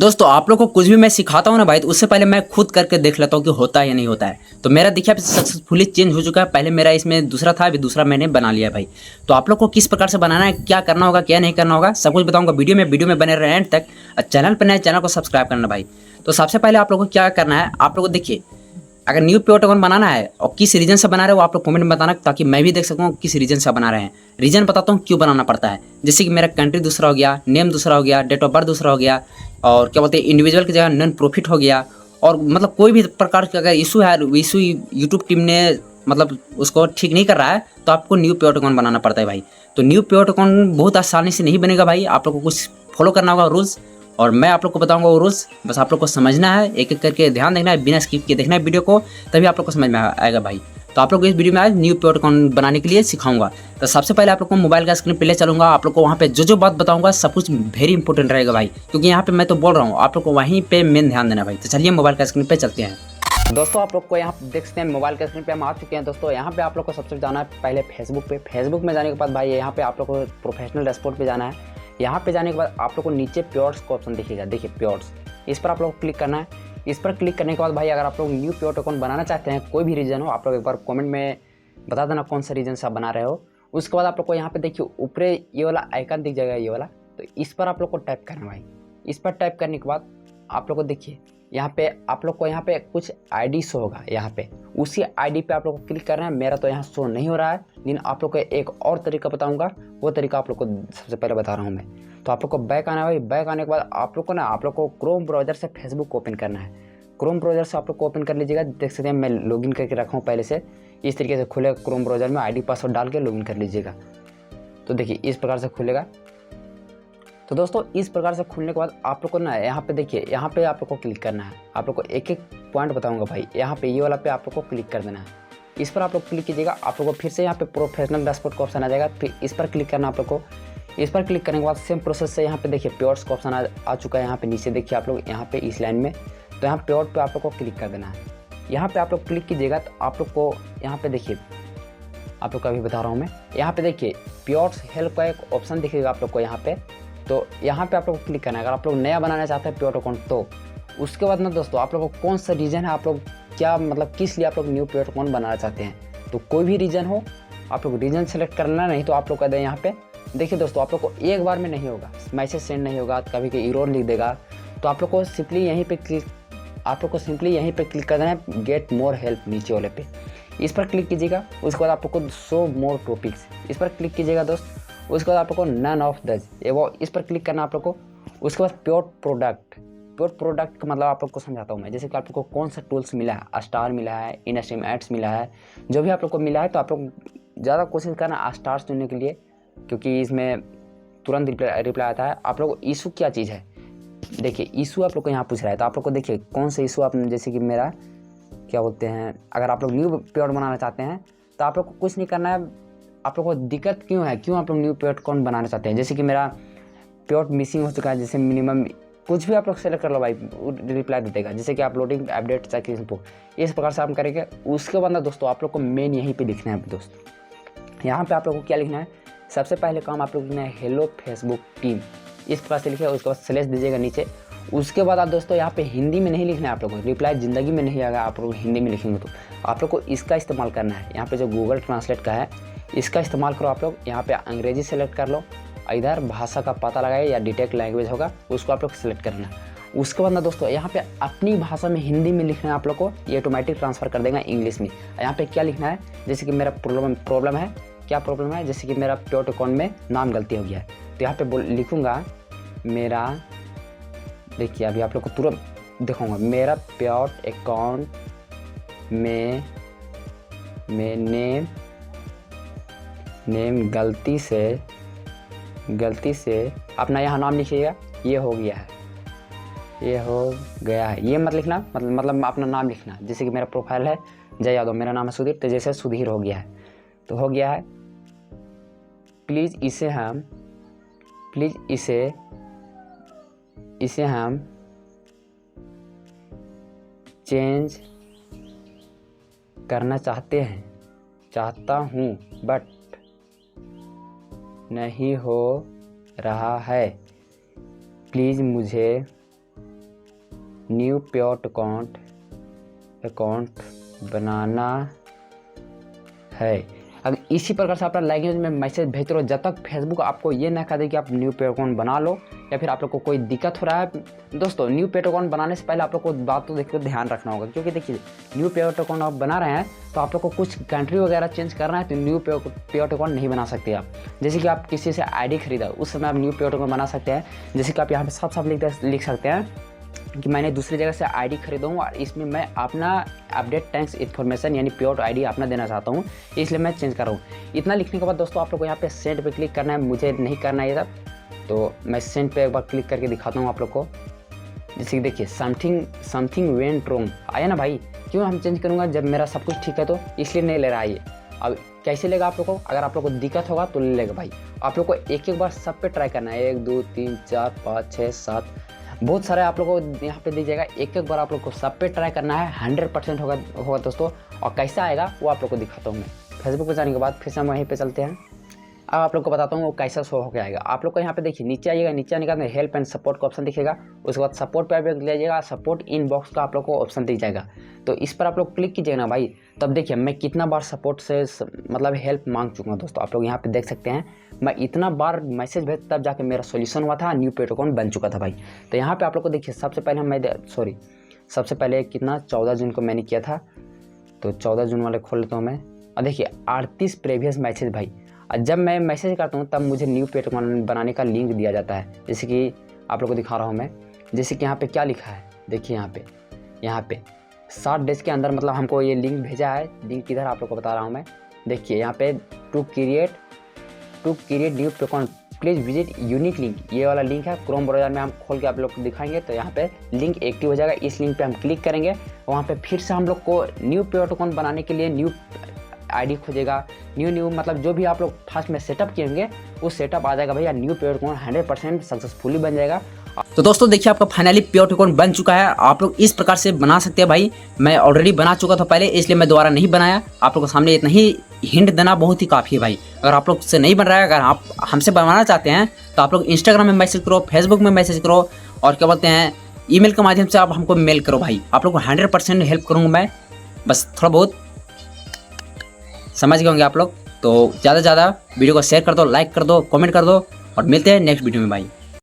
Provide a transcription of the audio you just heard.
दोस्तों आप लोग को कुछ भी मैं सिखाता हूँ ना भाई, तो उससे पहले मैं खुद करके देख लेता हूँ कि होता है या नहीं होता है। तो मेरा देखिए सक्सेसफुली चेंज हो चुका है। पहले मेरा इसमें दूसरा था, अभी दूसरा मैंने बना लिया भाई। तो आप लोग को किस प्रकार से बनाना है, क्या करना होगा, क्या नहीं करना होगा, सब कुछ बताऊंगा वीडियो में बने रहे एंड तक। चैनल पर नए, चैनल को सब्सक्राइब करना भाई। तो सबसे पहले आप लोग को क्या करना है, आप लोग को देखिए, अगर न्यू प्योर टोकन बनाना है और किस रीजन से बना रहे हो आप लोग कमेंट में बताना, ताकि मैं भी देख सकूँ किस रीजन से बना रहे हैं। रीजन बताता हूँ क्यों बनाना पड़ता है। जैसे कि मेरा कंट्री दूसरा हो गया, नेम दूसरा हो गया, डेट ऑफ बर्थ दूसरा हो गया, और क्या बोलते हैं इंडिविजुअल की जगह नॉन प्रॉफिट हो गया। और मतलब कोई भी प्रकार का अगर इशू है, इशू यूट्यूब टीम ने मतलब उसको ठीक नहीं कर रहा है, तो आपको न्यू प्योर टोकन बनाना पड़ता है भाई। तो न्यू प्योर टोकन बहुत आसानी से नहीं बनेगा भाई, आप लोग को कुछ फॉलो करना होगा रूल्स, और मैं आप लोग को बताऊंगा वो रूल्स। बस आप लोग को समझना है, एक एक करके ध्यान देखना है, बिना स्किप किए देखना है वीडियो को, तभी आप लोग को समझ में आएगा भाई। तो आप लोग को इस वीडियो में आज न्यू प्योर अकाउंट बनाने के लिए सिखाऊंगा। तो सबसे पहले आप लोग को मोबाइल का स्क्रीन पे ले चलूंगा, आप लोग को वहाँ पे जो बात बताऊंगा सब कुछ वेरी इंपॉर्टेंट रहेगा भाई, क्योंकि यहाँ पे मैं तो बोल रहा हूँ, आप लोग को वहीं पे मेन ध्यान देना भाई। तो चलिए मोबाइल का स्क्रीन पे चलते हैं। दोस्तों आप लोग को यहाँ देख सकते हैं मोबाइल के स्क्रीन पे हम आ चुके हैं। दोस्तों यहाँ पे आप लोग को सबसे जाना है पहले फेसबुक पे। फेसबुक में जाने के बाद भाई यहाँ पे आप लोग को प्रोफेशनल डैशबोर्ड पे जाना है। यहाँ पे जाने के बाद आप लोग को नीचे प्योर्स का ऑप्शन दिखेगा, देखिए प्योर्स, इस पर आप लोग को क्लिक करना है। इस पर क्लिक करने के बाद भाई अगर आप लोग न्यू प्योर टोकन बनाना चाहते हैं, कोई भी रीजन हो, आप लोग एक बार कमेंट में बता देना कौन सा रीजन से आप बना रहे हो। उसके बाद आप लोग को यहाँ पे देखिए ऊपर ये वाला आइकन दिख जाएगा, ये वाला, तो इस पर आप लोग को टाइप करना भाई। इस पर टाइप करने के बाद आप लोग को देखिए यहाँ पे आप लोग को यहाँ पे कुछ आईडी शो होगा, यहाँ पे उसी आईडी पे आप लोग को क्लिक करना है। मेरा तो यहाँ शो नहीं हो रहा है, लेकिन आप लोग को एक और तरीका बताऊंगा, वो तरीका आप लोग को सबसे पहले बता रहा हूँ मैं। तो आप लोग को बैक आना है भाई। बैक आने के बाद आप लोग को ना, आप लोग को क्रोम ब्राउजर से फेसबुक ओपन करना है। क्रोम ब्राउजर से आप लोग को ओपन कर लीजिएगा। देख सकते हैं मैं लॉगिन करके रखा हूँ पहले से, इस तरीके से खुले क्रोम ब्राउजर में आईडी पासवर्ड डाल के लॉगिन कर लीजिएगा। तो देखिए इस प्रकार से खुलेगा। तो दोस्तों इस प्रकार से खुलने के बाद आप लोग को ना यहाँ पे देखिए, यहाँ पे आप लोग को क्लिक करना है। आप लोग को एक एक पॉइंट बताऊंगा भाई। यहाँ पे ये वाला पे आप लोग को क्लिक कर देना है। इस पर आप लोग क्लिक कीजिएगा, आप लोग को फिर से यहाँ पे प्रोफेशनल डैशबोर्ड का ऑप्शन आ जाएगा, फिर इस पर क्लिक करना आप लोग को। इस पर क्लिक करने के बाद सेम प्रोसेस से यहाँ पे देखिए प्योर्स का ऑप्शन आ चुका है। यहाँ पे नीचे देखिए आप लोग, यहाँ पे इस लाइन में, तो यहाँ प्योर पे आप लोग को क्लिक कर देना है। यहाँ पे आप लोग क्लिक कीजिएगा तो आप लोग को यहाँ पे देखिए, आप लोग का भी बता रहा हूँ मैं, यहाँ पे देखिए प्योर्स हेल्प का एक ऑप्शन दिखेगा आप लोग को यहाँ पे। तो यहाँ पे आप लोग को क्लिक करना है अगर आप लोग नया बनाना चाहते हैं प्योर अकाउंट। तो उसके बाद ना दोस्तों आप लोग को कौन सा रीजन है, आप लोग क्या मतलब किस लिए आप लोग न्यू प्योर अकाउंट बनाना चाहते हैं, तो कोई भी रीजन हो आप लोग रीजन सेलेक्ट करना। नहीं तो आप लोग कर दें यहाँ पे देखिए दोस्तों, आप लोग को एक बार में नहीं होगा, मैसेज सेंड नहीं होगा, कभी कभी एरर लिख देगा। तो आप लोग को सिंपली यहीं पे क्लिक कर देना है गेट मोर हेल्प नीचे वाले पे, इस पर क्लिक कीजिएगा। उसके बाद आप लोग को शो मोर टॉपिक्स, इस पर क्लिक कीजिएगा दोस्त। उसके बाद आप लोग को नन ऑफ दस, वो इस पर क्लिक करना आप लोग को। उसके बाद प्योर प्रोडक्ट का मतलब आप लोग को समझाता हूँ मैं। जैसे कि आप लोग को कौन सा टूल्स मिला है, स्टार मिला है, इनस्ट्रीम एड्स मिला है, जो भी आप लोग को मिला है, तो आप लोग ज़्यादा कोशिश करना स्टार्स चुनने के लिए, क्योंकि इसमें तुरंत रिप्लाई आता है। आप लोग को इशू क्या चीज़ है, देखिए इशू आप लोग को यहाँ पूछ रहा है, तो आप लोग को देखिए कौन सा इशू आप, जैसे कि मेरा क्या बोलते हैं, अगर आप लोग न्यू प्योर बनाना चाहते हैं तो आप लोग को कुछ नहीं करना है। आप लोग को दिक्कत क्यों है, क्यों आप लोग न्यू प्योर अकाउंट बनाना चाहते हैं, जैसे कि मेरा प्योर मिसिंग हो चुका है, जैसे मिनिमम कुछ भी आप लोग सेलेक्ट कर लो भाई, रिप्लाई दे देगा। जैसे कि अपलोडिंग अपडेट चेक इनको, इस प्रकार से आप करेंगे। उसके बाद ना दोस्तों आप लोग को मेन यहीं पे लिखना है दोस्त। यहाँ पे आप लोग को क्या लिखना है, सबसे पहले काम आप लोग लिखना है हेलो फेसबुक टीम, इस प्रकार से लिखे। उसके बाद स्लैश दीजिएगा नीचे। उसके बाद आप दोस्तों यहाँ पे हिंदी में नहीं लिखना है आप लोगों को, रिप्लाई ज़िंदगी में नहीं आएगा। आप लोग हिंदी में लिखेंगे तो आप लोग को इसका इस्तेमाल करना है। यहाँ पे जो गूगल ट्रांसलेट का है इसका इस्तेमाल करो आप लोग। यहाँ पे अंग्रेजी सेलेक्ट कर लो, इधर भाषा का पता लगाए या डिटेक्ट लैंग्वेज होगा उसको आप लोग सेलेक्ट करना है। उसके बाद ना दोस्तों यहाँ पे अपनी भाषा में हिंदी में लिखना है आप लोग को, ये ऑटोमेटिक ट्रांसफ़र कर देगा इंग्लिश में। यहाँ पे क्या लिखना है, जैसे कि मेरा प्रॉब्लम है, क्या प्रॉब्लम है, जैसे कि मेरा प्योर अकाउंट में नाम गलती हो गया है, तो यहाँ पे लिखूँगा मेरा, देखिए अभी आप लोग को तुरंत दिखाऊंगा, मेरा प्योर अकाउंट में नेम गलती से अपना यहाँ नाम लिखिएगा, ये हो गया है, ये मत लिखना, मतलब अपना नाम लिखना। जैसे कि मेरा प्रोफाइल है जय यादव, मेरा नाम है सुधीर, तो जैसे सुधीर हो गया है, तो हो गया है। प्लीज़ इसे हम चेंज करना चाहता हूँ बट नहीं हो रहा है, प्लीज़ मुझे न्यू पेड अकाउंट बनाना है। अगर इसी प्रकार से अपना लैंग्वेज में मैसेज भेजते रहो जब तक फेसबुक आपको ये ना कह दे कि आप न्यू पेड अकाउंट बना लो या फिर आप लोग को कोई दिक्कत हो रहा है। दोस्तों न्यू पेड अकाउंट बनाने से पहले आप लोग को बात तो देखिए ध्यान रखना होगा, क्योंकि देखिए न्यू पेड अकाउंट आप बना रहे हैं तो आप लोग को कुछ कंट्री वगैरह चेंज करना है तो न्यू पेड अकाउंट नहीं बना सकते आप। जैसे कि आप किसी से आईडी खरीदा उस समय आप न्यू पेड अकाउंट बना सकते हैं। जैसे कि आप यहाँ पे साफ साफ लिख सकते हैं कि मैंने दूसरी जगह से आईडी खरीदा हूँ और इसमें मैं अपना अपडेट टैक्स इन्फॉर्मेशन यानी पेड आईडी अपना देना चाहता हूँ, इसलिए मैं चेंज कर रहा हूँ। इतना लिखने के बाद दोस्तों आप लोग को यहाँ पे सेंड पे क्लिक करना है, मुझे नहीं करना है ये सब, तो मैं सेंड पे एक बार क्लिक करके दिखाता हूँ आप लोग को। जैसे कि देखिए समथिंग वेंट रॉन्ग आया ना भाई, क्यों हम चेंज करूँगा जब मेरा सब कुछ ठीक है, तो इसलिए नहीं ले रहा है ये। अब कैसे लेगा आप लोग को, अगर आप लोग को दिक्कत होगा तो ले लेगा भाई। आप लोग को एक बार सब पे ट्राई करना है, 1 2 3 4 5 6 7 बहुत सारे आप लोग को यहाँ पे दीजिएगा। एक बार आप लोग को सब पे ट्राई करना है, 100% होगा दोस्तों। और कैसा आएगा वो आप लोग को दिखाता हूँ मैं। फेसबुक पे जाने के बाद फिर से हम वहीं पे चलते हैं। अब आप लोग को बताता हूँ वो कैसा शो होकर आएगा। आप लोग को यहाँ पे देखिए नीचे आइएगा, नीचे आने के बाद हेल्प एंड सपोर्ट का ऑप्शन दिखेगा। उसके बाद सपोर्ट पे आप ले जाइएगा, सपोर्ट इनबॉक्स का आप लोग को ऑप्शन दिख जाएगा। तो इस पर आप लोग क्लिक कीजिएगा ना भाई, तब देखिए मैं कितना बार सपोर्ट से मतलब हेल्प मांग चुका हूँ दोस्तों। आप लोग यहाँ पे देख सकते हैं मैं इतना बार मैसेज भेज तब जाके मेरा सोल्यूशन हुआ था, न्यू पेड अकाउंट बन चुका था भाई। तो यहाँ पे आप लोग को देखिए सबसे पहले कितना 14 जून को मैंने किया था, तो 14 जून वाले खोल लेता हूँ मैं। और देखिए 38 प्रीवियस मैसेज भाई। और जब मैं मैसेज करता हूँ तब मुझे न्यू पेड अकाउंट बनाने का लिंक दिया जाता है। जैसे कि आप लोग को दिखा रहा हूँ मैं, जैसे कि यहाँ पे क्या लिखा है देखिए, यहाँ पे 60 डेज के अंदर मतलब हमको ये लिंक भेजा है। लिंक किधर आप लोग को बता रहा हूँ मैं, देखिए यहाँ पे to create new paid account please visit unique link, ये वाला लिंक है। क्रोम ब्राउज़र में हम खोल के आप लोग को दिखाएंगे तो यहाँ पे लिंक एक्टिव हो जाएगा। इस लिंक पे हम क्लिक करेंगे, वहाँ पे फिर से हम लोग को न्यू पेड अकाउंट बनाने के लिए न्यू आईडी खोजेगा। न्यू मतलब जो भी आप लोग फर्स्ट में सेटअप किएंगे वो सेटअप आ जाएगा भैया। न्यू पेड अकाउंट 100% सक्सेसफुली बन जाएगा। तो दोस्तों देखिए आपका फाइनली पेड अकाउंट बन चुका है। आप लोग इस प्रकार से बना सकते हैं भाई। मैं ऑलरेडी बना चुका था पहले, इसलिए मैं दोबारा नहीं बनाया। आप लोगों के सामने इतना ही हिंट देना बहुत ही काफ़ी है भाई। अगर आप लोग से नहीं बन रहा है, अगर आप हमसे बनवाना चाहते हैं तो आप लोग इंस्टाग्राम में मैसेज करो, फेसबुक में मैसेज करो, और क्या बोलते हैं ईमेल के माध्यम से आप हमको मेल करो भाई। आप लोग को 100% हेल्प करूँगा मैं। बस थोड़ा बहुत समझ गए होंगे आप लोग। तो ज़्यादा से ज़्यादा वीडियो को शेयर कर दो, लाइक कर दो, कमेंट कर दो, और मिलते हैं नेक्स्ट वीडियो में भाई।